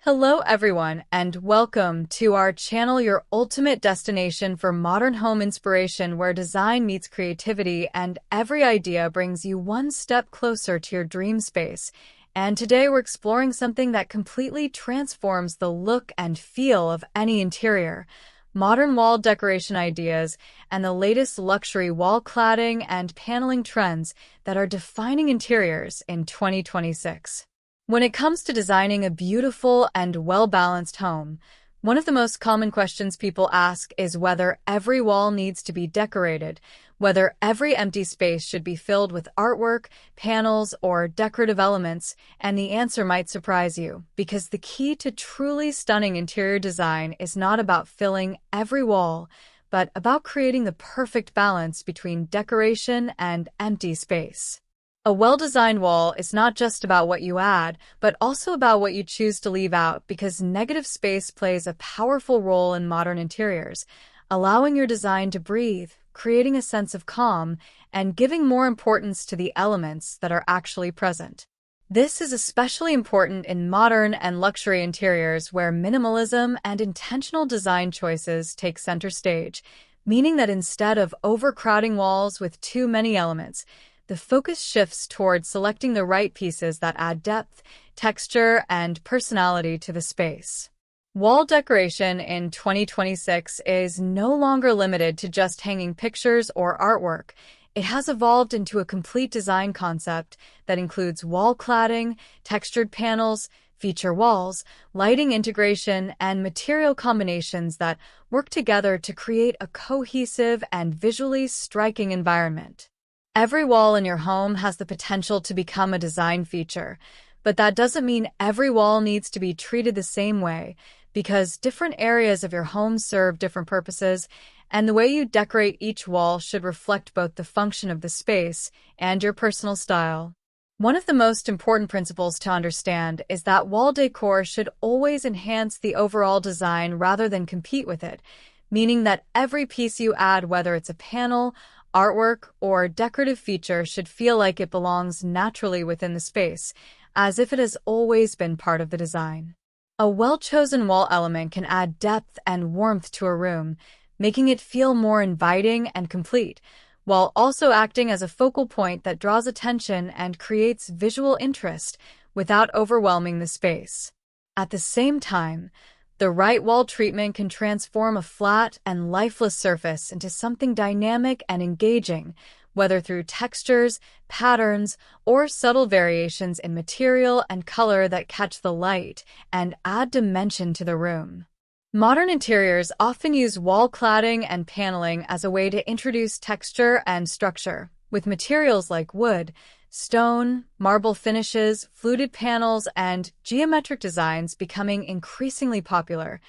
Hello everyone, and welcome to our channel, your ultimate destination for modern home inspiration, where design meets creativity and every idea brings you one step closer to your dream space. And today we're exploring something that completely transforms the look and feel of any interior: modern wall decoration ideas and the latest luxury wall cladding and paneling trends that are defining interiors in 2026. When it comes to designing a beautiful and well-balanced home, one of the most common questions people ask is whether every wall needs to be decorated, whether every empty space should be filled with artwork, panels, or decorative elements, and the answer might surprise you, because the key to truly stunning interior design is not about filling every wall, but about creating the perfect balance between decoration and empty space. A well-designed wall is not just about what you add, but also about what you choose to leave out, because negative space plays a powerful role in modern interiors, allowing your design to breathe, creating a sense of calm, and giving more importance to the elements that are actually present. This is especially important in modern and luxury interiors where minimalism and intentional design choices take center stage, meaning that instead of overcrowding walls with too many elements, the focus shifts toward selecting the right pieces that add depth, texture, and personality to the space. Wall decoration in 2026 is no longer limited to just hanging pictures or artwork. It has evolved into a complete design concept that includes wall cladding, textured panels, feature walls, lighting integration, and material combinations that work together to create a cohesive and visually striking environment. Every wall in your home has the potential to become a design feature, but that doesn't mean every wall needs to be treated the same way, because different areas of your home serve different purposes, and the way you decorate each wall should reflect both the function of the space and your personal style. One of the most important principles to understand is that wall decor should always enhance the overall design rather than compete with it, meaning that every piece you add, whether it's a panel, artwork, or decorative feature, should feel like it belongs naturally within the space, as if it has always been part of the design. A well-chosen wall element can add depth and warmth to a room, making it feel more inviting and complete, while also acting as a focal point that draws attention and creates visual interest without overwhelming the space. At the same time, the right wall treatment can transform a flat and lifeless surface into something dynamic and engaging, whether through textures, patterns, or subtle variations in material and color that catch the light and add dimension to the room. Modern interiors often use wall cladding and paneling as a way to introduce texture and structure, with materials like wood, stone, marble finishes, fluted panels, and geometric designs becoming increasingly popular,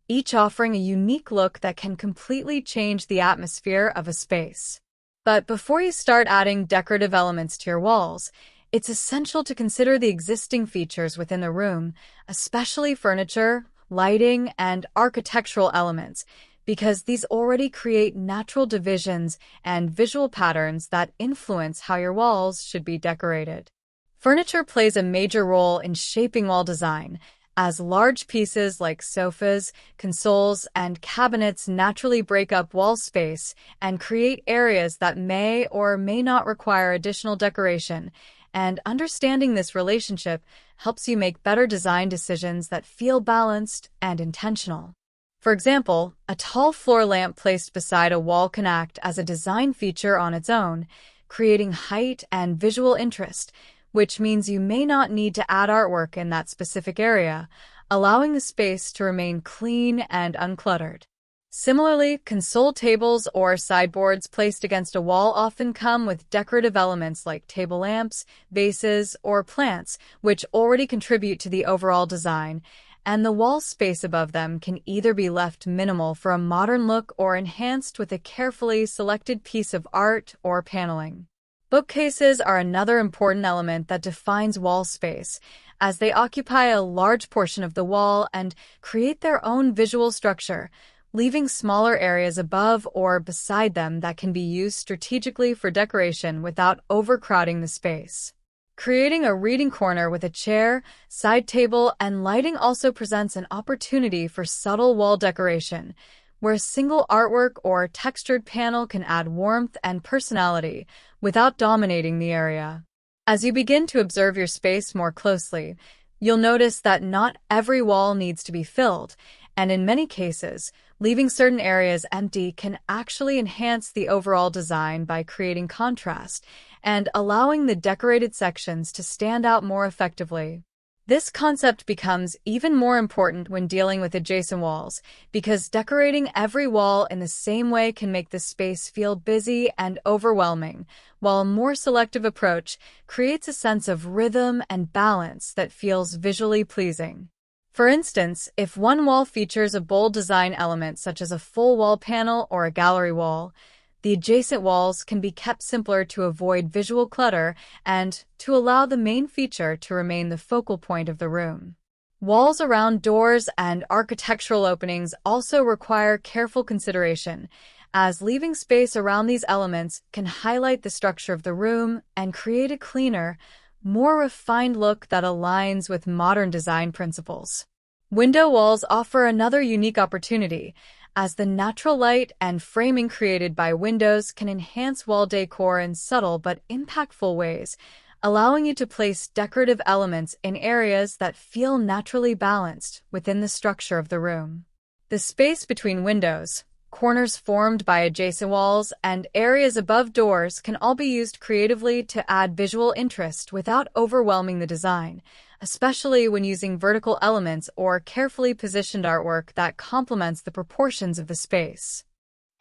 each offering a unique look that can completely change the atmosphere of a space. But before you start adding decorative elements to your walls, it's essential to consider the existing features within the room, especially furniture, lighting, and architectural elements, because these already create natural divisions and visual patterns that influence how your walls should be decorated. Furniture plays a major role in shaping wall design, as large pieces like sofas, consoles, and cabinets naturally break up wall space and create areas that may or may not require additional decoration, and understanding this relationship helps you make better design decisions that feel balanced and intentional. For example, a tall floor lamp placed beside a wall can act as a design feature on its own, creating height and visual interest, which means you may not need to add artwork in that specific area, allowing the space to remain clean and uncluttered. Similarly, console tables or sideboards placed against a wall often come with decorative elements like table lamps, vases, or plants, which already contribute to the overall design, and the wall space above them can either be left minimal for a modern look or enhanced with a carefully selected piece of art or paneling. Bookcases are another important element that defines wall space, as they occupy a large portion of the wall and create their own visual structure, leaving smaller areas above or beside them that can be used strategically for decoration without overcrowding the space. Creating a reading corner with a chair, side table, and lighting also presents an opportunity for subtle wall decoration, where a single artwork or textured panel can add warmth and personality without dominating the area. As you begin to observe your space more closely, you'll notice that not every wall needs to be filled, and in many cases, leaving certain areas empty can actually enhance the overall design by creating contrast and allowing the decorated sections to stand out more effectively. This concept becomes even more important when dealing with adjacent walls, because decorating every wall in the same way can make the space feel busy and overwhelming, while a more selective approach creates a sense of rhythm and balance that feels visually pleasing. For instance, if one wall features a bold design element such as a full wall panel or a gallery wall, the adjacent walls can be kept simpler to avoid visual clutter and to allow the main feature to remain the focal point of the room. Walls around doors and architectural openings also require careful consideration, as leaving space around these elements can highlight the structure of the room and create a cleaner, more refined look that aligns with modern design principles. Window walls offer another unique opportunity, as the natural light and framing created by windows can enhance wall decor in subtle but impactful ways, allowing you to place decorative elements in areas that feel naturally balanced within the structure of the room. The space between windows, corners formed by adjacent walls, and areas above doors can all be used creatively to add visual interest without overwhelming the design, especially when using vertical elements or carefully positioned artwork that complements the proportions of the space.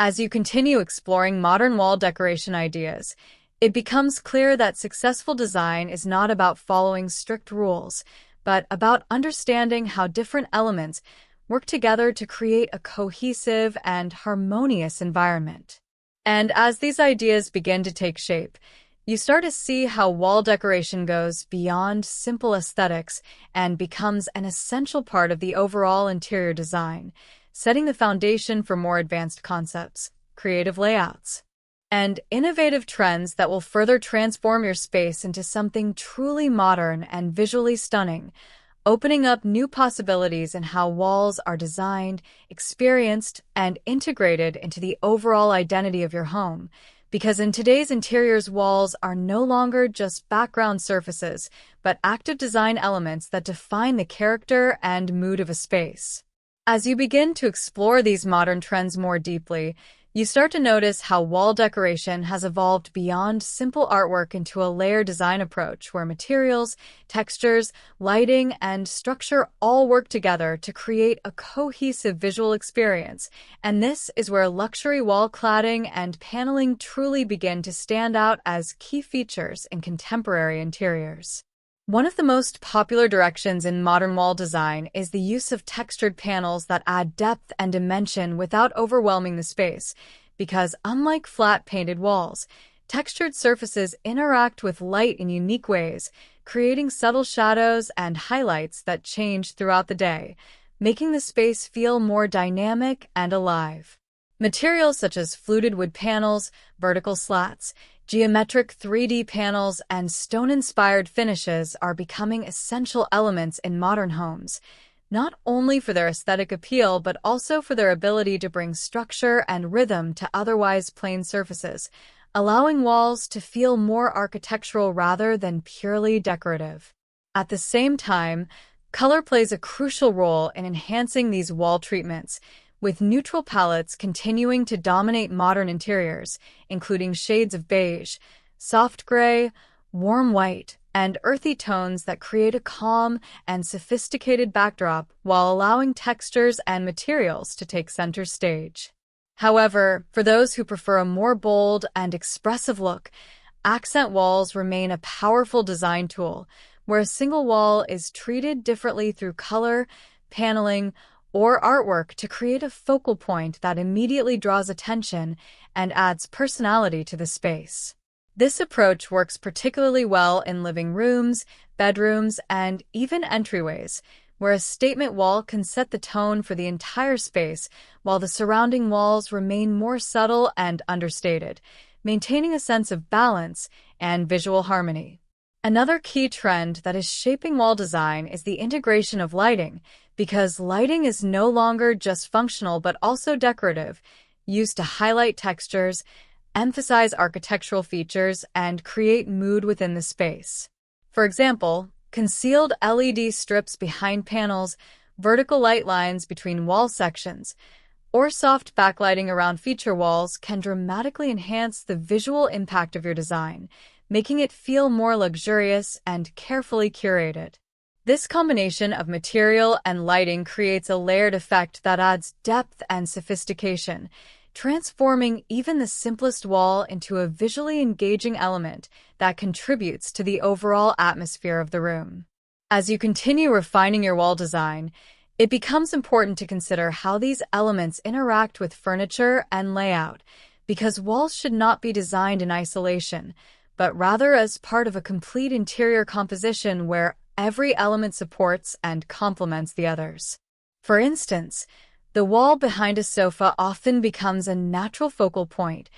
As you continue exploring modern wall decoration ideas, it becomes clear that successful design is not about following strict rules, but about understanding how different elements work together to create a cohesive and harmonious environment. And as these ideas begin to take shape, you start to see how wall decoration goes beyond simple aesthetics and becomes an essential part of the overall interior design, setting the foundation for more advanced concepts, creative layouts, and innovative trends that will further transform your space into something truly modern and visually stunning, opening up new possibilities in how walls are designed, experienced, and integrated into the overall identity of your home. Because in today's interiors, walls are no longer just background surfaces, but active design elements that define the character and mood of a space. As you begin to explore these modern trends more deeply, you start to notice how wall decoration has evolved beyond simple artwork into a layered design approach where materials, textures, lighting, and structure all work together to create a cohesive visual experience. And this is where luxury wall cladding and paneling truly begin to stand out as key features in contemporary interiors. One of the most popular directions in modern wall design is the use of textured panels that add depth and dimension without overwhelming the space, because unlike flat painted walls, textured surfaces interact with light in unique ways, creating subtle shadows and highlights that change throughout the day, making the space feel more dynamic and alive. Materials such as fluted wood panels, vertical slats, geometric 3D panels, and stone-inspired finishes are becoming essential elements in modern homes, not only for their aesthetic appeal but also for their ability to bring structure and rhythm to otherwise plain surfaces, allowing walls to feel more architectural rather than purely decorative. At the same time, color plays a crucial role in enhancing these wall treatments, with neutral palettes continuing to dominate modern interiors, including shades of beige, soft gray, warm white, and earthy tones that create a calm and sophisticated backdrop while allowing textures and materials to take center stage. However, for those who prefer a more bold and expressive look, accent walls remain a powerful design tool, where a single wall is treated differently through color, paneling, or artwork to create a focal point that immediately draws attention and adds personality to the space. This approach works particularly well in living rooms, bedrooms, and even entryways, where a statement wall can set the tone for the entire space while the surrounding walls remain more subtle and understated, maintaining a sense of balance and visual harmony. Another key trend that is shaping wall design is the integration of lighting, because lighting is no longer just functional but also decorative, used to highlight textures, emphasize architectural features, and create mood within the space. For example, concealed LED strips behind panels, vertical light lines between wall sections, or soft backlighting around feature walls can dramatically enhance the visual impact of your design, making it feel more luxurious and carefully curated. This combination of material and lighting creates a layered effect that adds depth and sophistication, transforming even the simplest wall into a visually engaging element that contributes to the overall atmosphere of the room. As you continue refining your wall design, it becomes important to consider how these elements interact with furniture and layout, because walls should not be designed in isolation, but rather as part of a complete interior composition where every element supports and complements the others. For instance, the wall behind a sofa often becomes a natural focal point,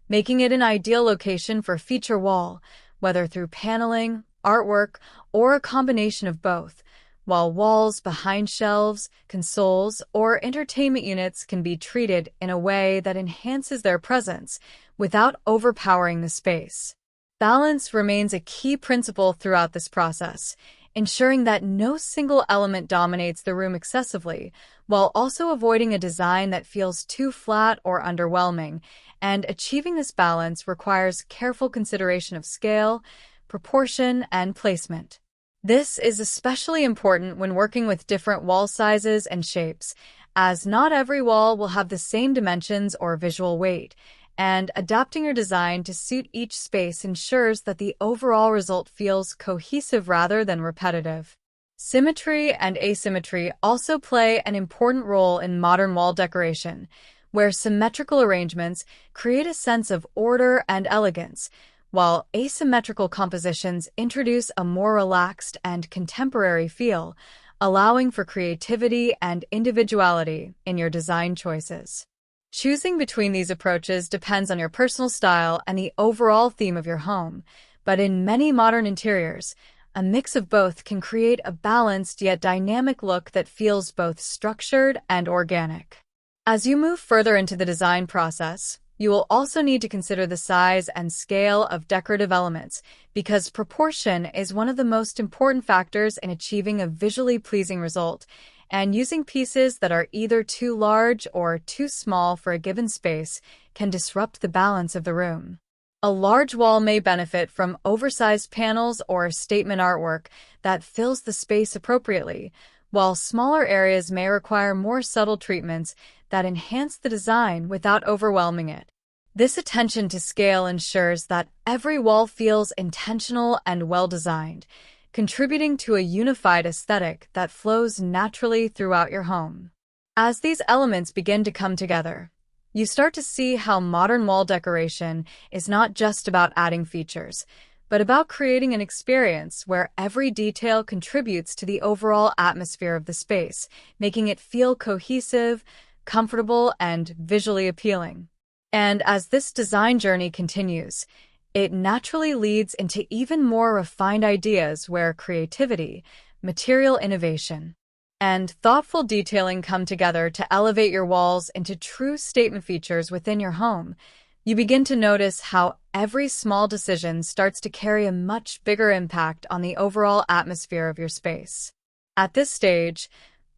making it an ideal location for a feature wall, whether through paneling, artwork, or a combination of both, while walls behind shelves, consoles, or entertainment units can be treated in a way that enhances their presence without overpowering the space. Balance remains a key principle throughout this process, ensuring that no single element dominates the room excessively, while also avoiding a design that feels too flat or underwhelming. And achieving this balance requires careful consideration of scale, proportion, and placement. This is especially important when working with different wall sizes and shapes, as not every wall will have the same dimensions or visual weight, and adapting your design to suit each space ensures that the overall result feels cohesive rather than repetitive. Symmetry and asymmetry also play an important role in modern wall decoration, where symmetrical arrangements create a sense of order and elegance, while asymmetrical compositions introduce a more relaxed and contemporary feel, allowing for creativity and individuality in your design choices. Choosing between these approaches depends on your personal style and the overall theme of your home, but in many modern interiors, a mix of both can create a balanced yet dynamic look that feels both structured and organic. As you move further into the design process, you will also need to consider the size and scale of decorative elements, because proportion is one of the most important factors in achieving a visually pleasing result, and using pieces that are either too large or too small for a given space can disrupt the balance of the room. A large wall may benefit from oversized panels or statement artwork that fills the space appropriately, while smaller areas may require more subtle treatments that enhance the design without overwhelming it. This attention to scale ensures that every wall feels intentional and well-designed, contributing to a unified aesthetic that flows naturally throughout your home. As these elements begin to come together, you start to see how modern wall decoration is not just about adding features, but about creating an experience where every detail contributes to the overall atmosphere of the space, making it feel cohesive, comfortable, and visually appealing. And as this design journey continues, it naturally leads into even more refined ideas where creativity, material innovation, and thoughtful detailing come together to elevate your walls into true statement features within your home. You begin to notice how every small decision starts to carry a much bigger impact on the overall atmosphere of your space. At this stage,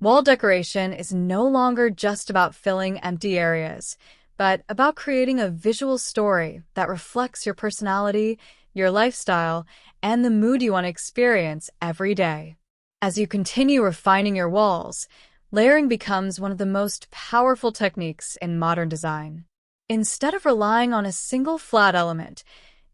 wall decoration is no longer just about filling empty areas, but about creating a visual story that reflects your personality, your lifestyle, and the mood you want to experience every day. As you continue refining your walls, layering becomes one of the most powerful techniques in modern design. Instead of relying on a single flat element,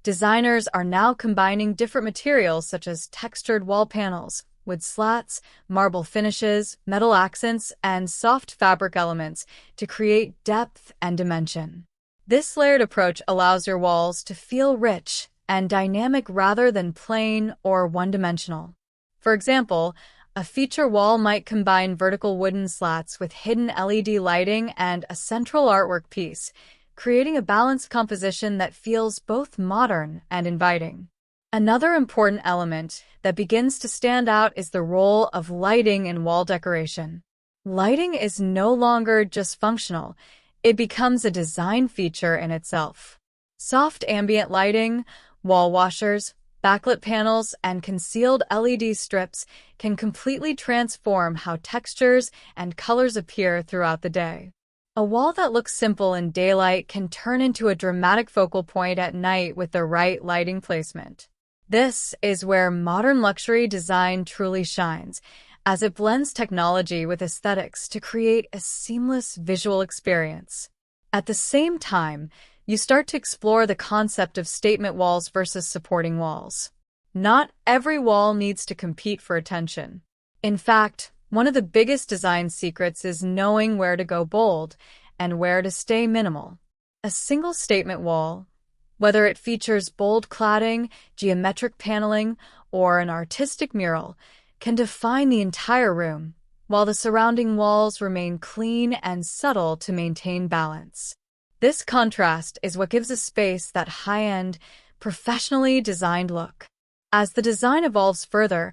designers are now combining different materials such as textured wall panels, wood slats, marble finishes, metal accents, and soft fabric elements to create depth and dimension. This layered approach allows your walls to feel rich and dynamic rather than plain or one-dimensional. For example, a feature wall might combine vertical wooden slats with hidden LED lighting and a central artwork piece, creating a balanced composition that feels both modern and inviting. Another important element that begins to stand out is the role of lighting in wall decoration. Lighting is no longer just functional, it becomes a design feature in itself. Soft ambient lighting, wall washers, backlit panels, and concealed LED strips can completely transform how textures and colors appear throughout the day. A wall that looks simple in daylight can turn into a dramatic focal point at night with the right lighting placement. This is where modern luxury design truly shines, as it blends technology with aesthetics to create a seamless visual experience. At the same time, you start to explore the concept of statement walls versus supporting walls. Not every wall needs to compete for attention. In fact, one of the biggest design secrets is knowing where to go bold and where to stay minimal. A single statement wall, whether it features bold cladding, geometric paneling, or an artistic mural, can define the entire room, while the surrounding walls remain clean and subtle to maintain balance. This contrast is what gives a space that high-end, professionally designed look. As the design evolves further,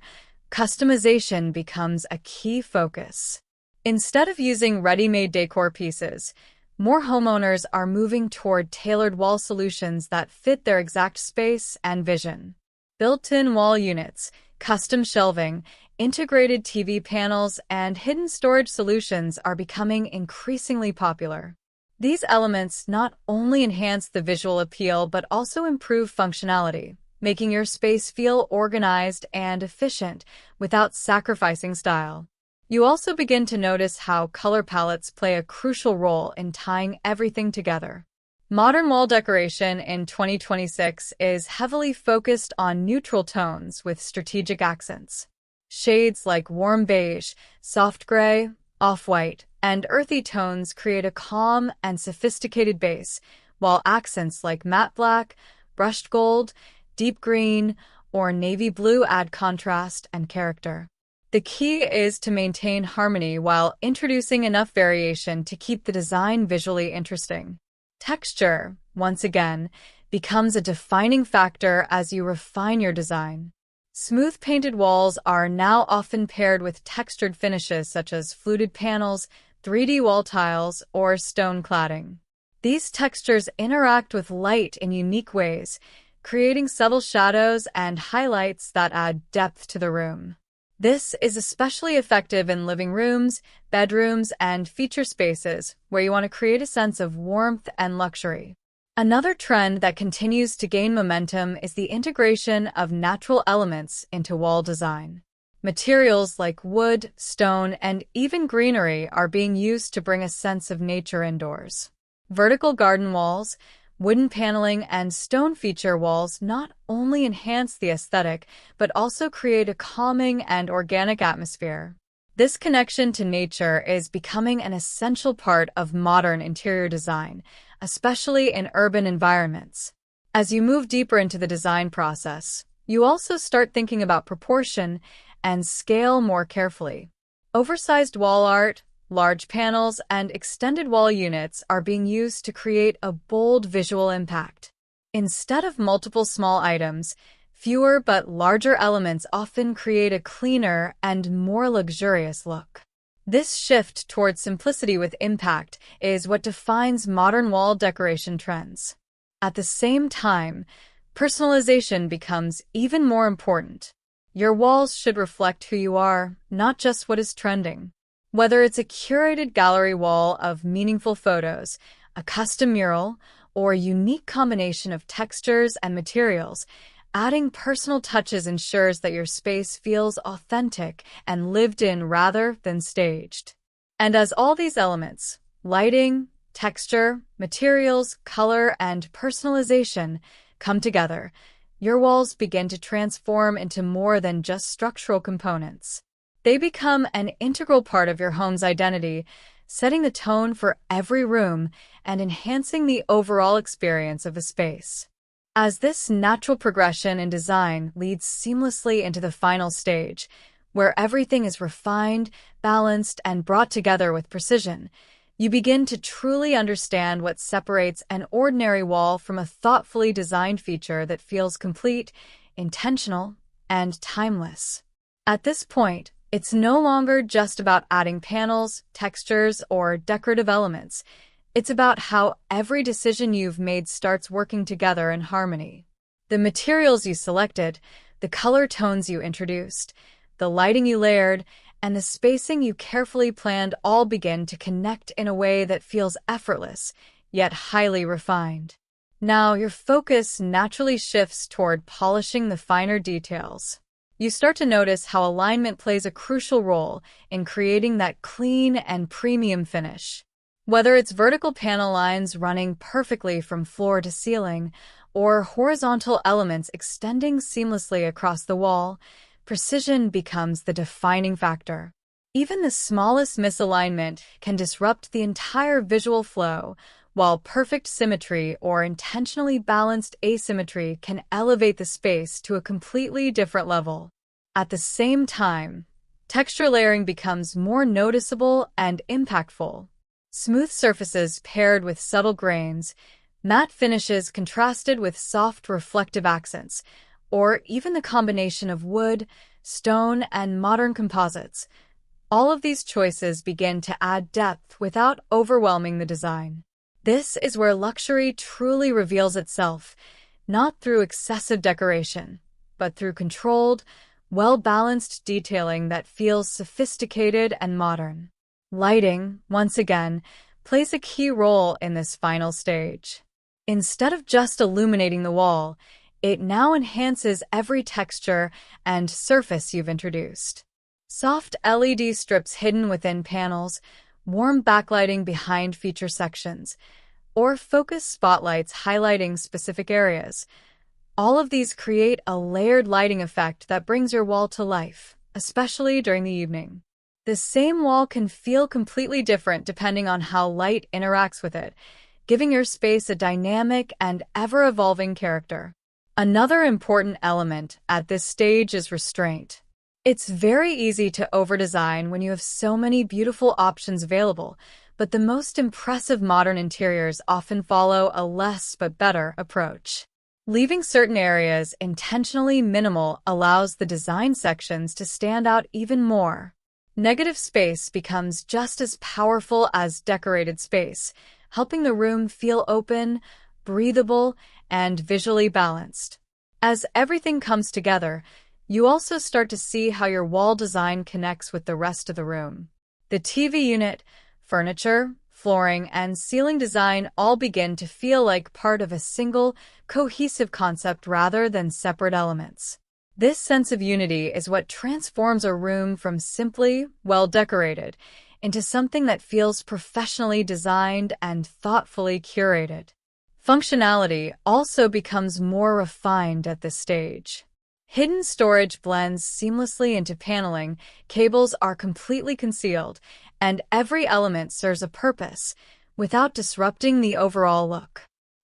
customization becomes a key focus. Instead of using ready-made decor pieces, more homeowners are moving toward tailored wall solutions that fit their exact space and vision. Built-in wall units, custom shelving, integrated TV panels, and hidden storage solutions are becoming increasingly popular. These elements not only enhance the visual appeal but also improve functionality, making your space feel organized and efficient without sacrificing style. You also begin to notice how color palettes play a crucial role in tying everything together. Modern wall decoration in 2026 is heavily focused on neutral tones with strategic accents. Shades like warm beige, soft gray, off-white, and earthy tones create a calm and sophisticated base, while accents like matte black, brushed gold, deep green, or navy blue add contrast and character. The key is to maintain harmony while introducing enough variation to keep the design visually interesting. Texture, once again, becomes a defining factor as you refine your design. Smooth painted walls are now often paired with textured finishes such as fluted panels, 3D wall tiles, or stone cladding. These textures interact with light in unique ways, creating subtle shadows and highlights that add depth to the room. This is especially effective in living rooms, bedrooms, and feature spaces where you want to create a sense of warmth and luxury. Another trend that continues to gain momentum is the integration of natural elements into wall design. Materials like wood, stone, and even greenery are being used to bring a sense of nature indoors. Vertical garden walls, wooden paneling, and stone feature walls not only enhance the aesthetic, but also create a calming and organic atmosphere. This connection to nature is becoming an essential part of modern interior design, especially in urban environments. As you move deeper into the design process, you also start thinking about proportion and scale more carefully. Oversized wall art, large panels, and extended wall units are being used to create a bold visual impact. Instead of multiple small items, fewer but larger elements often create a cleaner and more luxurious look. This shift towards simplicity with impact is what defines modern wall decoration trends. At the same time, personalization becomes even more important. Your walls should reflect who you are, not just what is trending. Whether it's a curated gallery wall of meaningful photos, a custom mural, or a unique combination of textures and materials, adding personal touches ensures that your space feels authentic and lived in rather than staged. And as all these elements, lighting, texture, materials, color, and personalization, come together, your walls begin to transform into more than just structural components. They become an integral part of your home's identity, setting the tone for every room and enhancing the overall experience of the space. As this natural progression in design leads seamlessly into the final stage, where everything is refined, balanced, and brought together with precision, you begin to truly understand what separates an ordinary wall from a thoughtfully designed feature that feels complete, intentional, and timeless. At this point, it's no longer just about adding panels, textures, or decorative elements. It's about how every decision you've made starts working together in harmony. The materials you selected, the color tones you introduced, the lighting you layered, and the spacing you carefully planned all begin to connect in a way that feels effortless, yet highly refined. Now, your focus naturally shifts toward polishing the finer details. You start to notice how alignment plays a crucial role in creating that clean and premium finish. Whether it's vertical panel lines running perfectly from floor to ceiling, or horizontal elements extending seamlessly across the wall, precision becomes the defining factor. Even the smallest misalignment can disrupt the entire visual flow, while perfect symmetry or intentionally balanced asymmetry can elevate the space to a completely different level. At the same time, texture layering becomes more noticeable and impactful. Smooth surfaces paired with subtle grains, matte finishes contrasted with soft reflective accents, or even the combination of wood, stone, and modern composites. All of these choices begin to add depth without overwhelming the design. This is where luxury truly reveals itself, not through excessive decoration, but through controlled, well-balanced detailing that feels sophisticated and modern. Lighting, once again, plays a key role in this final stage. Instead of just illuminating the wall, it now enhances every texture and surface you've introduced. Soft LED strips hidden within panels, warm backlighting behind feature sections, or focus spotlights highlighting specific areas. All of these create a layered lighting effect that brings your wall to life, especially during the evening. The same wall can feel completely different depending on how light interacts with it, giving your space a dynamic and ever-evolving character. Another important element at this stage is restraint. It's very easy to overdesign when you have so many beautiful options available, but the most impressive modern interiors often follow a less but better approach. Leaving certain areas intentionally minimal allows the design sections to stand out even more. Negative space becomes just as powerful as decorated space, helping the room feel open, breathable, and visually balanced. As everything comes together, you also start to see how your wall design connects with the rest of the room. The TV unit, furniture, flooring, and ceiling design all begin to feel like part of a single, cohesive concept rather than separate elements. This sense of unity is what transforms a room from simply well-decorated into something that feels professionally designed and thoughtfully curated. Functionality also becomes more refined at this stage. Hidden storage blends seamlessly into paneling, cables are completely concealed, and every element serves a purpose without disrupting the overall look.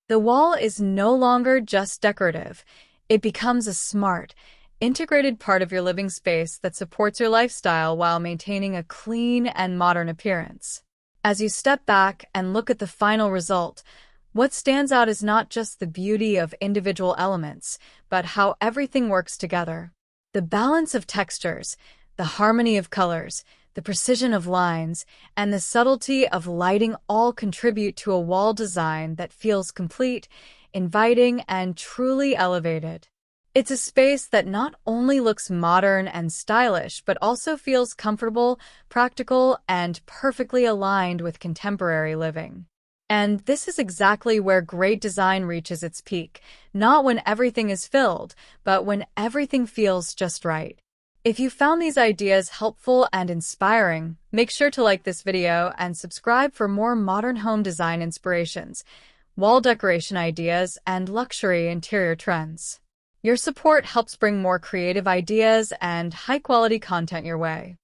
The wall is no longer just decorative. It becomes a smart, integrated part of your living space that supports your lifestyle while maintaining a clean and modern appearance. As you step back and look at the final result, what stands out is not just the beauty of individual elements, but how everything works together. The balance of textures, the harmony of colors, the precision of lines, and the subtlety of lighting all contribute to a wall design that feels complete, inviting, and truly elevated. It's a space that not only looks modern and stylish, but also feels comfortable, practical, and perfectly aligned with contemporary living. And this is exactly where great design reaches its peak, not when everything is filled, but when everything feels just right. If you found these ideas helpful and inspiring, make sure to like this video and subscribe for more modern home design inspirations, wall decoration ideas, and luxury interior trends. Your support helps bring more creative ideas and high-quality content your way.